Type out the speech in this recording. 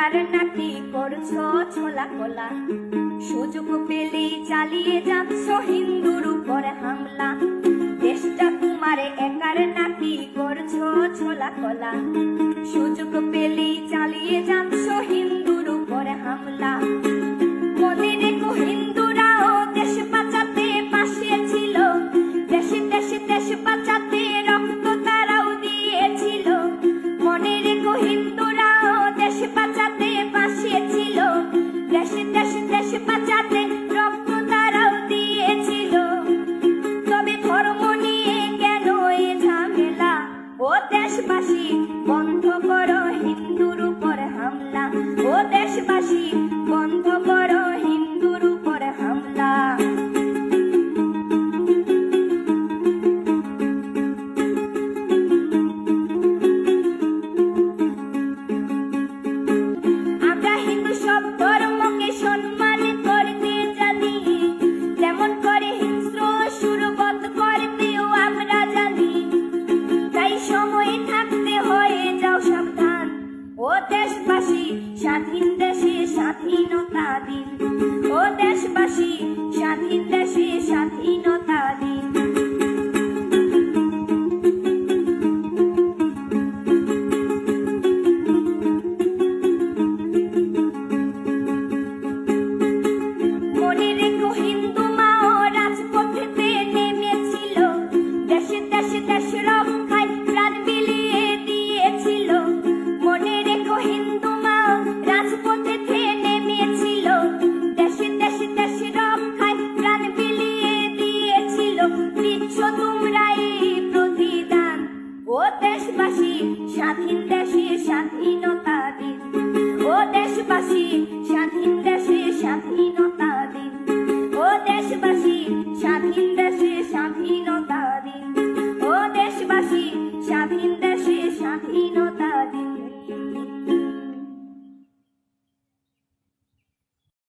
একার নাকি করছো ছোলা কোলা, সুযোগ পেলেই চালিয়ে যাচ্ছ হিন্দুর উপর হামলা। দেশটা তোমার একার নাকি করছো ছোলা কোলা, সুযোগ পেলেই চালিয়ে যাচ্ছ হিন্দুর উপর হামলা। মনে রেখো হিন্দুরাও দেশ বাঁচাতে পাশে ছিল, দেশে দেশে দেশ বাঁচাতে রক্ত তারাও দিয়েছিল। মনে রেখো হিন্দুরাও দেশ বাঁচাতে পাশে ছিল, দেশে দেশে দেশ বাঁচাতে রক্ত তারাও দিয়েছিল। তবে ধর্ম নিয়ে কেন এ ঝামেলা? ও দেশবাসী বন্ধ করো হিন্দুর উপর হামলা, ও দেশবাসী বন্ধ করো হিন্দুর উপর হামলা। আমরা হিন্দু সব ধর্মকে সম্মান করতে জানি, যেমন করে হিংস্র সুরবধ করতেও আমরা জানি। তাই সময় থাকতে হয়ে যাও সাবধান, ও দেশবাসী স্বাধীন দেশে স্বাধীনতা দিন, ও দেশবাসী স্বাধীন দেশে স্বাধীনতা দিন। মনে রেখো হিন্দু মাও রাজপথেতে নেমেছিল, দেশে দেশে দেশ রক্ষায় প্রাণ বিলিয়ে দিয়েছিল। মনে রেখো হিন্দু মাও রাজপথেতে নেমেছিল, দেশে দেশে দেশ রক্ষায় প্রাণ বিলিয়ে দিয়েছিল। দিচ্ছ তোমরা এই প্রতিদান, ও দেশবাসী স্বাধীন দেশে স্বাধীনতা দিন, ও দেশবাসী স্বাধীন দেশে স্বাধীনতা দিন, ও দেশবাসী স্বাধীন দেশে স্বাধীনতা দিন, ও দেশবাসী স্বাধীন দেশে স্বাধীনতা দিন।